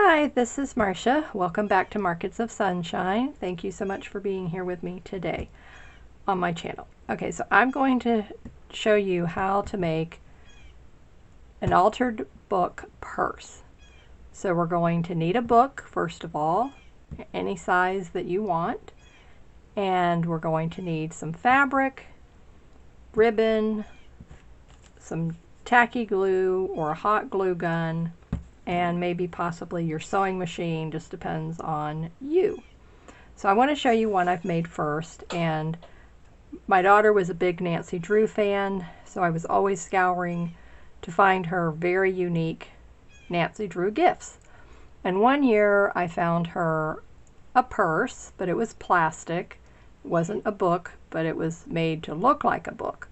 Hi, this is Marsha. Welcome back to Markets of Sunshine. Thank you so much for being here with me today on my channel. Okay, so I'm going to show you how to make an altered book purse. So we're going to need a book, first of all, any size that you want. And we're going to need some fabric, ribbon, some tacky glue or a hot glue gun, and maybe possibly your sewing machine, just depends on you. So I want to show you one I've made first, and my daughter was a big Nancy Drew fan, so I was always scouring to find her very unique Nancy Drew gifts. And one year I found her a purse, but it was plastic. It wasn't a book, but it was made to look like a book.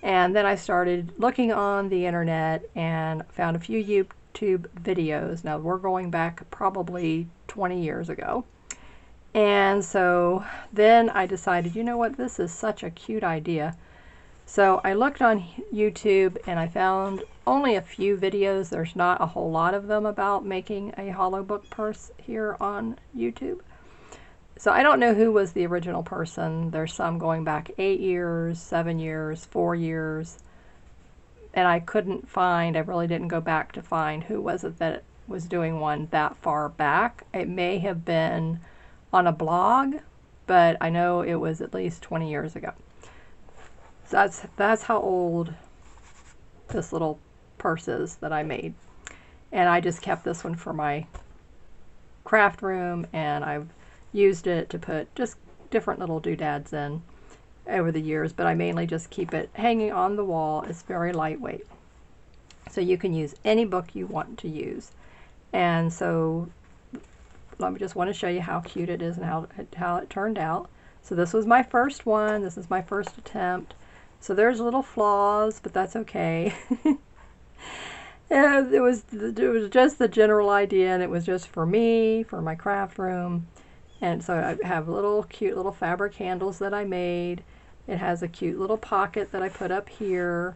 And then I started looking on the internet and found a few YouTube videos. Now we're going back probably 20 years ago. And so then I decided, you know what, this is such a cute idea. So I looked on YouTube and I found only a few videos. There's not a whole lot of them about making a hollow book purse here on YouTube. So I don't know who was the original person. There's some going back 8 years, 7 years, 4 years. And I couldn't find, I really didn't go back to find who was it that was doing one that far back. It may have been on a blog, but I know it was at least 20 years ago. So that's how old this little purse is that I made. And I just kept this one for my craft room, and I've used it to put just different little doodads in over the years, but I mainly just keep it hanging on the wall. It's very lightweight. So you can use any book you want to use. And so I just want to show you how cute it is and how it turned out. So this was my first one. This is my first attempt. So there's little flaws, but that's okay. And it was just the general idea, and it was just for me, for my craft room. And so I have little cute little fabric handles that I made. It has a cute little pocket that I put up here.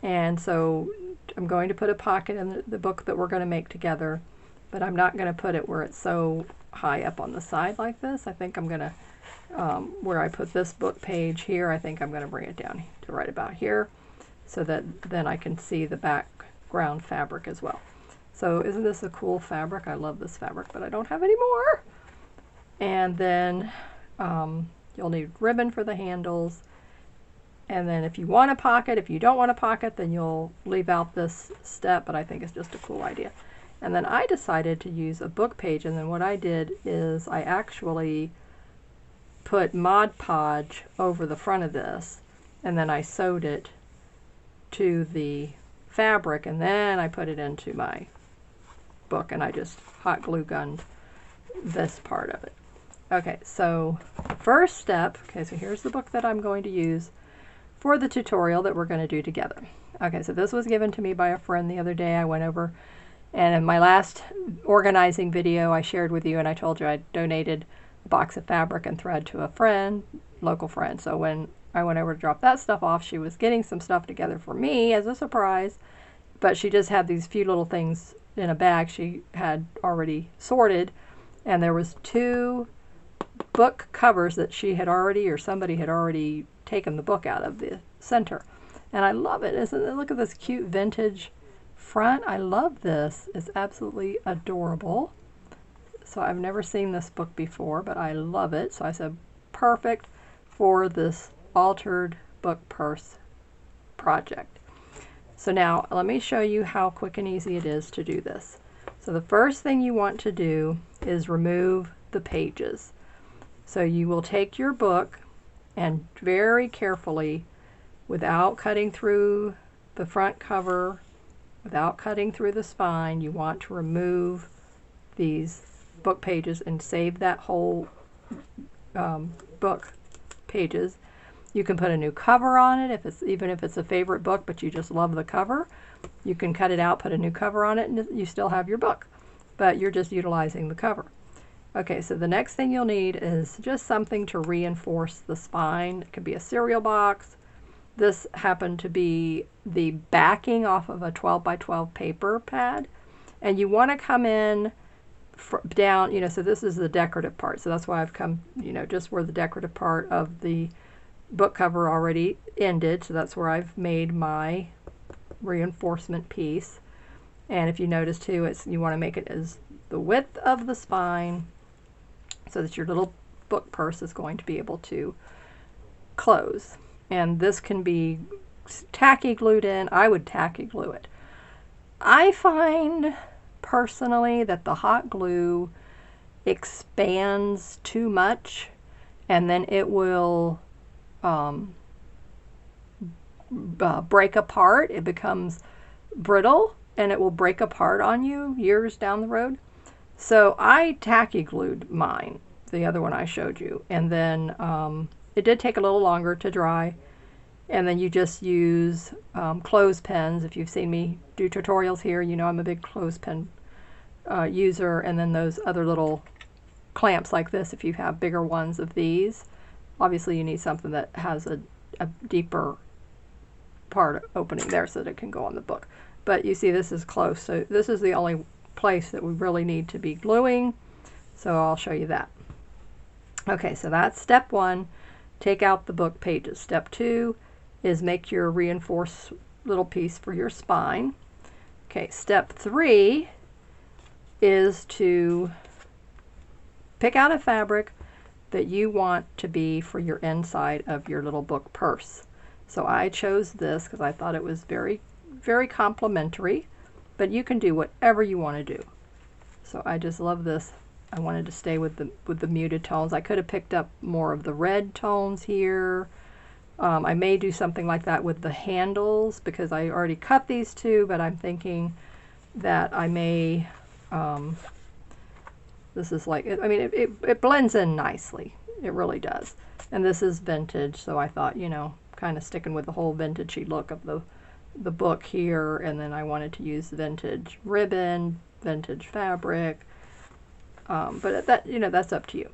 And so I'm going to put a pocket in the book that we're going to make together, but I'm not going to put it where it's so high up on the side like this. I think I'm going to, where I put this book page here, I think I'm going to bring it down to right about here, so that then I can see the background fabric as well. So isn't this a cool fabric? I love this fabric, but I don't have any more. And then you'll need ribbon for the handles. And then if you want a pocket, if you don't want a pocket, then you'll leave out this step, but I think it's just a cool idea. And then I decided to use a book page, and then what I did is I actually put Mod Podge over the front of this, and then I sewed it to the fabric, and then I put it into my book, and I just hot glue gunned this part of it. Okay, so first step, okay, so here's the book that I'm going to use for the tutorial that we're going to do together. Okay, so this was given to me by a friend the other day. I went over, and in my last organizing video I shared with you, and I told you I donated a box of fabric and thread to a friend, local friend. So when I went over to drop that stuff off, she was getting some stuff together for me as a surprise, but she just had these few little things in a bag she had already sorted, and there was 2 book covers that she had already, or somebody had already taken the book out of the center. And I love it, isn't it? Look at this cute vintage front. I love this. It's absolutely adorable. So I've never seen this book before, but I love it. So I said, perfect for this altered book purse project. So now let me show you how quick and easy it is to do this. So the first thing you want to do is remove the pages. So you will take your book and very carefully, without cutting through the front cover, without cutting through the spine, you want to remove these book pages and save that whole book pages. You can put a new cover on it, even if it's a favorite book but you just love the cover. You can cut it out, put a new cover on it, and you still have your book, but you're just utilizing the cover. Okay, so the next thing you'll need is just something to reinforce the spine. It could be a cereal box. This happened to be the backing off of a 12 by 12 paper pad. And you want to come in down, you know, so this is the decorative part. So that's why I've come, you know, just where the decorative part of the book cover already ended. So that's where I've made my reinforcement piece. And if you notice too, you want to make it as the width of the spine so that your little book purse is going to be able to close. And this can be tacky glued in. I would tacky glue it. I find personally that the hot glue expands too much, and then it will break apart. It becomes brittle, and it will break apart on you years down the road. So I tacky glued mine, the other one I showed you, and then it did take a little longer to dry. And then you just use clothespins. If you've seen me do tutorials here, you know I'm a big clothespin user. And then those other little clamps like this, if you have bigger ones of these. Obviously you need something that has a deeper part opening there so that it can go on the book. But you see this is close, so this is the only place that we really need to be gluing. So I'll show you that. Okay, so that's step 1. Take out the book pages. Step 2 is make your reinforced little piece for your spine. Okay, step 3 is to pick out a fabric that you want to be for your inside of your little book purse. So I chose this because I thought it was very, very complimentary, but you can do whatever you want to do. So I just love this. I wanted to stay with the muted tones. I could have picked up more of the red tones here. I may do something like that with the handles because I already cut these two, but I'm thinking that I may, this is like, I mean, it blends in nicely. It really does. And this is vintage, so I thought, you know, kind of sticking with the whole vintagey look of the book here, and then I wanted to use vintage ribbon, vintage fabric, but that, you know, that's up to you.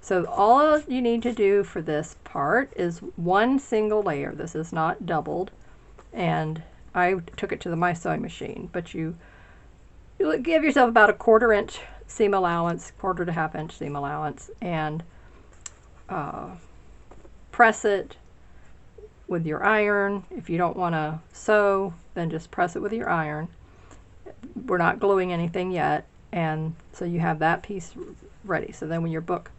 So all you need to do for this part is one single layer. This is not doubled, and I took it to my sewing machine, but you give yourself about a 1/4 inch seam allowance, 1/4 to 1/2 inch seam allowance, and press it with your iron. If you don't want to sew, then just press it with your iron. We're not gluing anything yet, and so you have that piece ready. So then when your book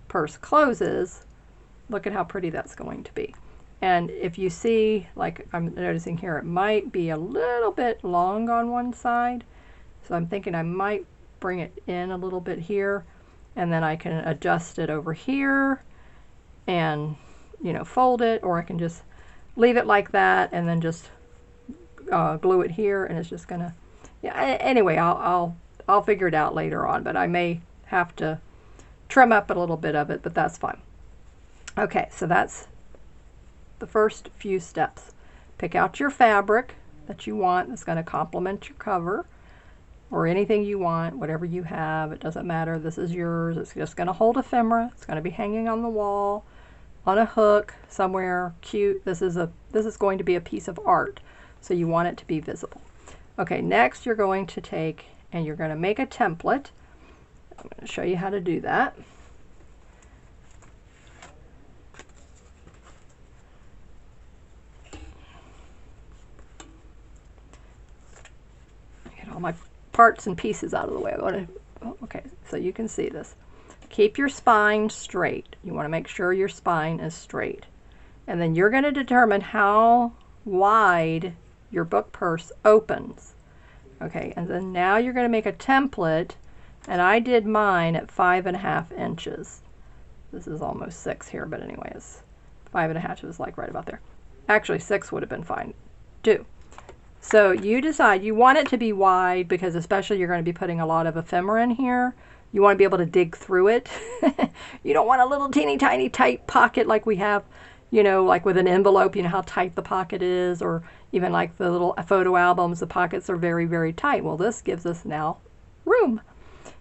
purse closes, look at how pretty that's going to be. And if you see, like I'm noticing here, it might be a little bit long on one side, so I'm thinking I might bring it in a little bit here, and then I can adjust it over here and, you know, fold it, or I can just leave it like that and then just glue it here, and it's just gonna, yeah, anyway, I'll figure it out later on, but I may have to trim up a little bit of it, but that's fine. Okay, so that's the first few steps. Pick out your fabric that you want that's going to complement your cover, or anything you want, whatever you have, it doesn't matter. This is yours. It's just going to hold ephemera. It's going to be hanging on the wall, on a hook somewhere cute. This is going to be a piece of art, so you want it to be visible. Okay, next you're going to take and you're going to make a template. I'm going to show you how to do that. Get all my parts and pieces out of the way. Okay, so you can see this. Keep your spine straight. You want to make sure your spine is straight. And then you're going to determine how wide your book purse opens. Okay, and then now you're going to make a template, and I did mine at 5.5 inches. This is almost 6 here, but anyway, it's 5.5 is like right about there. Actually, 6 would have been fine too. So you decide you want it to be wide because especially you're going to be putting a lot of ephemera in here. You want to be able to dig through it. You don't want a little teeny tiny tight pocket like we have, you know, like with an envelope, you know how tight the pocket is, or even like the little photo albums, the pockets are very, very tight. Well, this gives us now room.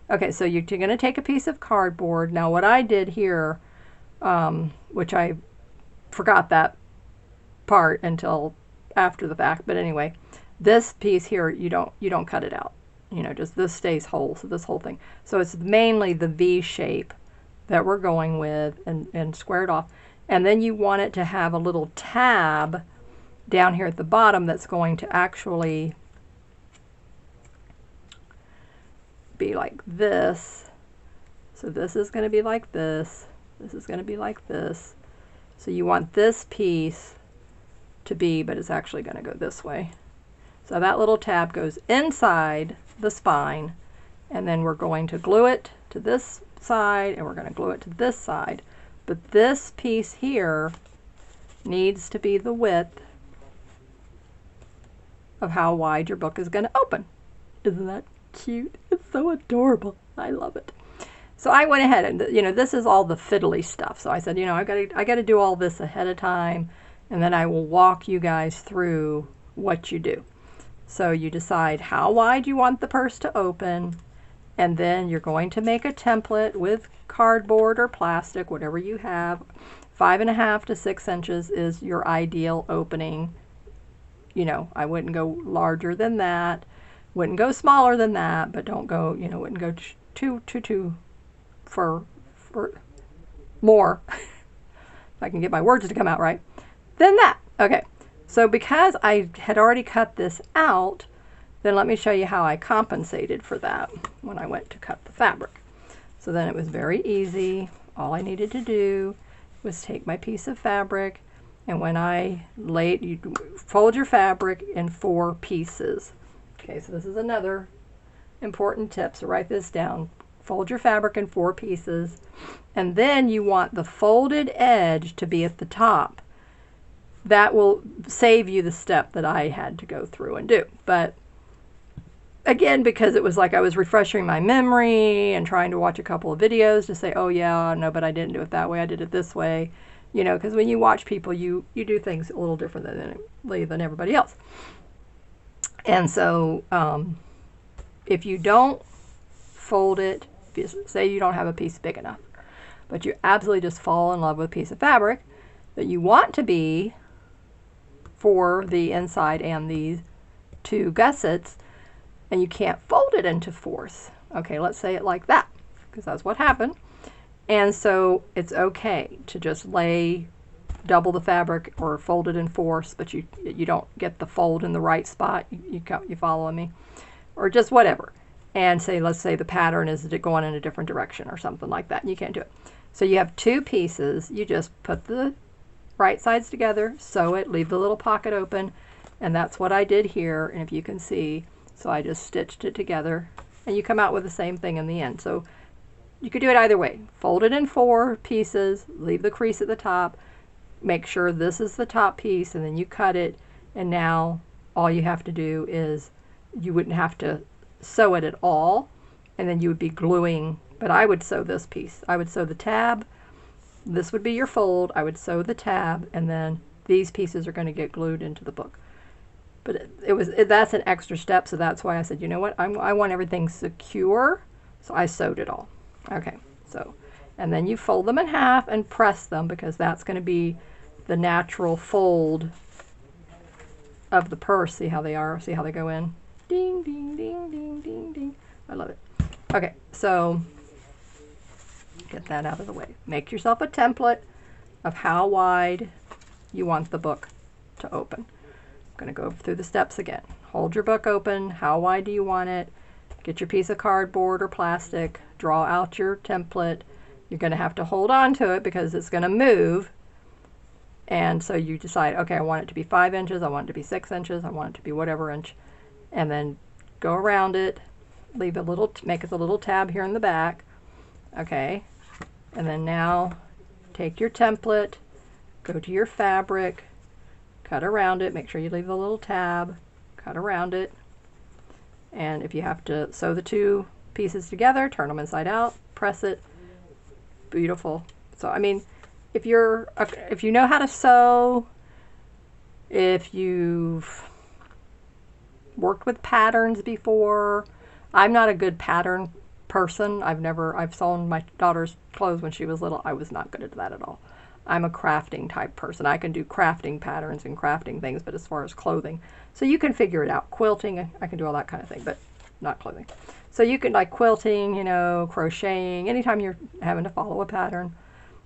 Okay, so you're going to take a piece of cardboard. Now what I did here, which I forgot that part until after the fact, but anyway, this piece here, you don't cut it out. you know, just this stays whole, so this whole thing. So it's mainly the V shape that we're going with, and squared off. And then you want it to have a little tab down here at the bottom that's going to actually be like this. So this is going to be like this. This is going to be like this. So you want this piece to be, but it's actually going to go this way. So that little tab goes inside the spine, and then we're going to glue it to this side, and we're going to glue it to this side. But this piece here needs to be the width of how wide your book is going to open. Isn't that cute? It's so adorable. I love it. So I went ahead and, you know, this is all the fiddly stuff. So I said, you know, I got to do all this ahead of time, and then I will walk you guys through what you do. So you decide how wide you want the purse to open, and then you're going to make a template with cardboard or plastic, whatever you have. 5.5 to 6 inches is your ideal opening. You know, I wouldn't go larger than that, wouldn't go smaller than that, but don't go, you know, wouldn't go too for more, if I can get my words to come out right, than that. Okay, so because I had already cut this out, then let me show you how I compensated for that when I went to cut the fabric. So then it was very easy. All I needed to do was take my piece of fabric, and when I laid, you fold your fabric in 4 pieces. Okay, so this is another important tip, so write this down. Fold your fabric in 4 pieces, and then you want the folded edge to be at the top. That will save you the step that I had to go through and do. But again, because it was like I was refreshing my memory and trying to watch a couple of videos to say, oh yeah, no, but I didn't do it that way, I did it this way. You know, because when you watch people, you do things a little different than everybody else. And so if you don't fold it, say you don't have a piece big enough, but you absolutely just fall in love with a piece of fabric that you want to be for the inside and these 2 gussets, and you can't fold it into 4s. Okay, let's say it like that, because that's what happened. And so it's okay to just lay double the fabric or fold it in 4s, but you don't get the fold in the right spot. You following me? Or just whatever. And say, let's say the pattern is going in a different direction or something like that, and you can't do it. So you have 2 pieces. You just put the right sides together, sew it, leave the little pocket open, and that's what I did here. And if you can see, so I just stitched it together, and you come out with the same thing in the end. So you could do it either way. Fold it in 4 pieces, leave the crease at the top, make sure this is the top piece, and then you cut it, and now all you have to do is, you wouldn't have to sew it at all, and then you would be gluing, but I would sew this piece. I would sew the tab, this would be your fold, I would sew the tab, and then these pieces are going to get glued into the book. But that's an extra step, so that's why I said, you know what, I want everything secure, so I sewed it all. Okay, so, and then you fold them in half and press them, because that's going to be the natural fold of the purse. See how they are? See how they go in? Ding, ding, ding, ding, ding, ding. I love it. Okay, so get that out of the way. Make yourself a template of how wide you want the book to open. I'm going to go through the steps again. Hold your book open. How wide do you want it? Get your piece of cardboard or plastic. Draw out your template. You're going to have to hold on to it because it's going to move. And so you decide, okay, I want it to be 5 inches. I want it to be 6 inches. I want it to be whatever inch. And then go around it, leave a little, make it a little tab here in the back, okay, and then now take your template, go to your fabric, cut around it, make sure you leave a little tab, cut around it, and if you have to sew the 2 pieces together, turn them inside out, press it, beautiful. So I mean, if you know how to sew, if you've worked with patterns before. I'm not a good pattern person. I've sewn my daughter's clothes when she was little. I was not good at that at all. I'm a crafting type person. I can do crafting patterns and crafting things, but as far as clothing, so you can figure it out. Quilting, I can do all that kind of thing, but not clothing. So you can, like quilting, you know, crocheting, anytime you're having to follow a pattern,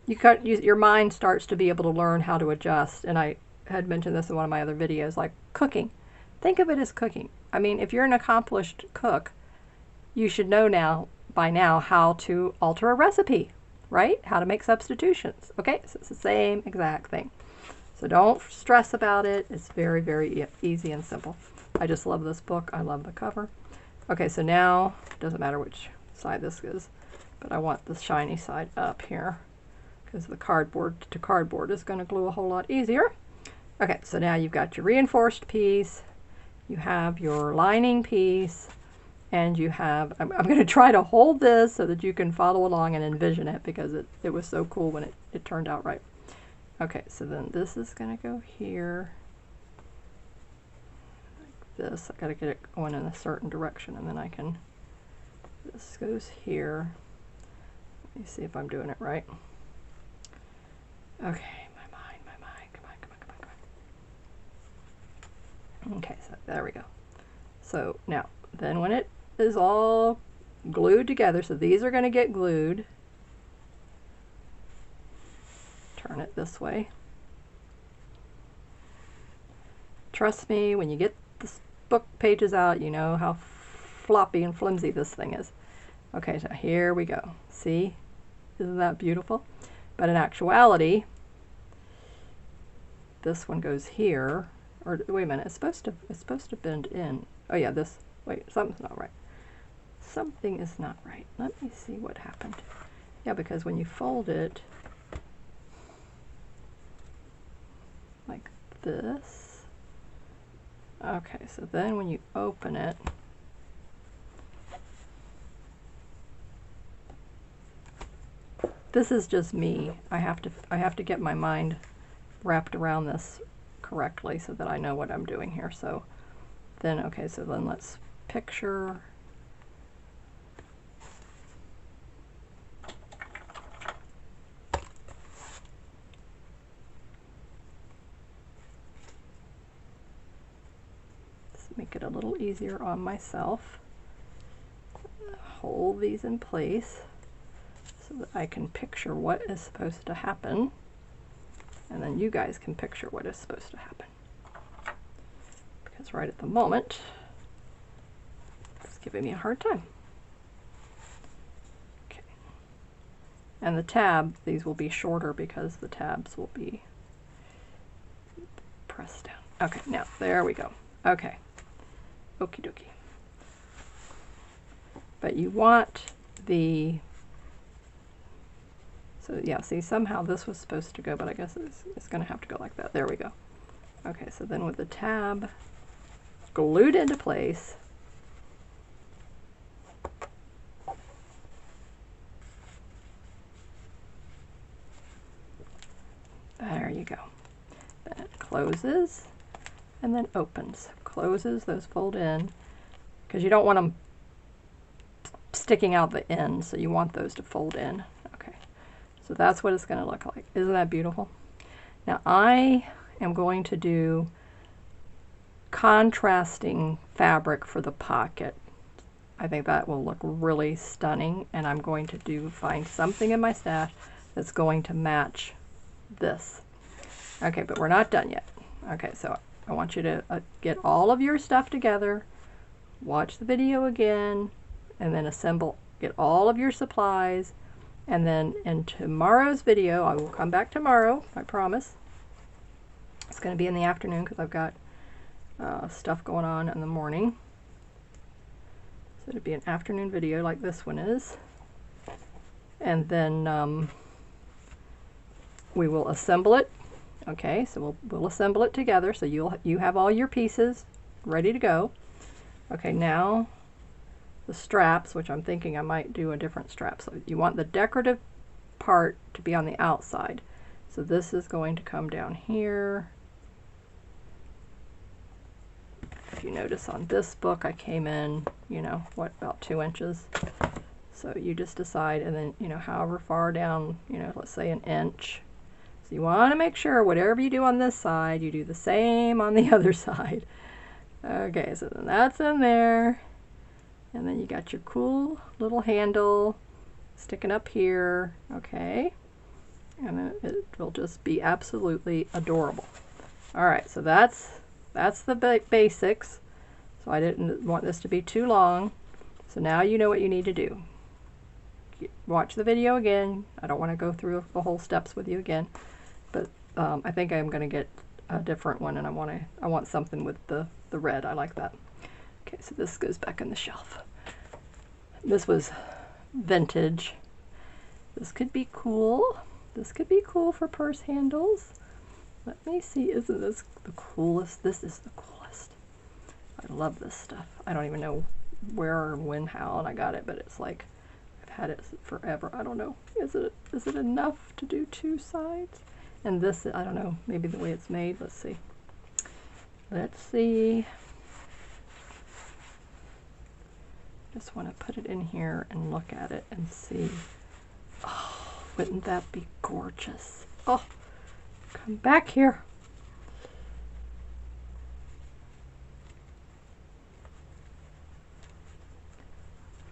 your mind starts to be able to learn how to adjust. And I had mentioned this in one of my other videos, like cooking. Think of it as cooking. I mean, if you're an accomplished cook, you should know by now how to alter a recipe, right? How to make substitutions. Okay, so it's the same exact thing. So don't stress about it. It's very, very easy and simple. I just love this book. I love the cover. Okay, so now, it doesn't matter which side this is, but I want the shiny side up here because the cardboard to cardboard is going to glue a whole lot easier. Okay, so now you've got your reinforced piece, you have your lining piece, and you have, I'm going to try to hold this so that you can follow along and envision it because it was so cool when it turned out right. Okay, so then this is going to go here. Like this, I got to get it going in a certain direction and then I can, this goes here. Let me see if I'm doing it right. Okay, my mind, come on. Okay, so there we go. So now, then when it is all glued together, so these are going to get glued. Turn it this way. Trust me, when you get the book pages out, you know how floppy and flimsy this thing is. Okay, so here we go. See? Isn't that beautiful? But in actuality, this one goes here. Or wait a minute, it's supposed to bend in. Oh yeah, this, wait, something's not right. Something is not right. Let me see what happened. Yeah, because when you fold it like this, okay, so then when you open it, this is just me. I have to get my mind wrapped around this correctly so that I know what I'm doing here. So then, okay, so then let's picture. Let's make it a little easier on myself. Hold these in place so that I can picture what is supposed to happen. And then you guys can picture what is supposed to happen. Because right at the moment, it's giving me a hard time. Okay. And the tab, these will be shorter because the tabs will be pressed down. Okay, now, there we go. Okay. Okie dokie. But you want the, so yeah, see, somehow this was supposed to go, but I guess it's going to have to go like that. There we go. Okay, so then with the tab glued into place, there you go. Then it closes and then opens. Closes, those fold in, because you don't want them sticking out the end, so you want those to fold in. Okay, so that's what it's going to look like. Isn't that beautiful? Now I am going to do contrasting fabric for the pocket. I think that will look really stunning, and I'm going to find something in my stash that's going to match this. Okay, but we're not done yet. Okay, so I want you to get all of your stuff together, watch the video again, and then assemble, get all of your supplies, and then in tomorrow's video, I will come back tomorrow, I promise. It's going to be in the afternoon because I've got stuff going on in the morning. So it'll be an afternoon video like this one is. And then we will assemble it. Okay, so we'll assemble it together, so you have all your pieces ready to go. Okay, now the straps, which I'm thinking I might do a different strap. So you want the decorative part to be on the outside. So this is going to come down here. If you notice on this book, I came in, you know, what, about 2 inches. So you just decide, and then, you know, however far down, you know, let's say 1 inch. So you want to make sure whatever you do on this side, you do the same on the other side. Okay, so then that's in there. And then you got your cool little handle sticking up here, okay? And it will just be absolutely adorable. All right, so that's the basics. So I didn't want this to be too long. So now you know what you need to do. Watch the video again. I don't want to go through the whole steps with you again, but I think I'm going to get a different one, and I want something with the red. I like that. Okay, so this goes back in the shelf. This was vintage. This could be cool. This could be cool for purse handles. Let me see, isn't this the coolest? This is the coolest. I love this stuff. I don't even know where and when, how, and I got it, but it's like, I've had it forever. I don't know. Is it enough to do two sides? And this, I don't know, maybe the way it's made. Let's see. Let's see. Just want to put it in here and look at it and see. Oh, wouldn't that be gorgeous? Oh, come back here.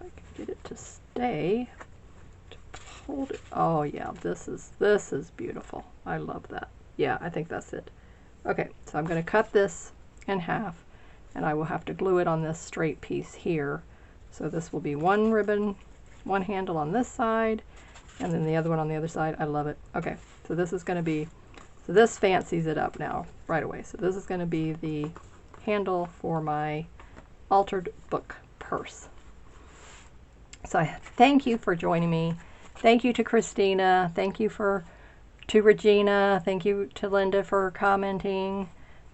If I can get it to stay, to hold it. Oh yeah, this is beautiful. I love that. Yeah, I think that's it. Okay, so I'm going to cut this in half, and I will have to glue it on this straight piece here. So this will be one ribbon, one handle on this side, and then the other one on the other side. I love it. Okay, so this is going to be, so this fancies it up now right away. So this is going to be the handle for my altered book purse. So I thank you for joining me. Thank you to Christina. Thank you to Regina. Thank you to Linda for commenting.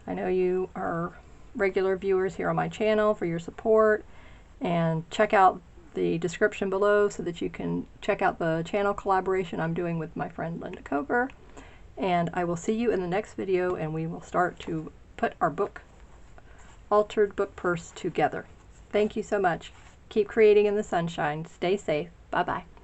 I know you are regular viewers here on my channel, for your support. And check out the description below so that you can check out the channel collaboration I'm doing with my friend Linda Coker. And I will see you in the next video, and we will start to put our altered book purse together. Thank you so much. Keep creating in the sunshine. Stay safe. Bye-bye.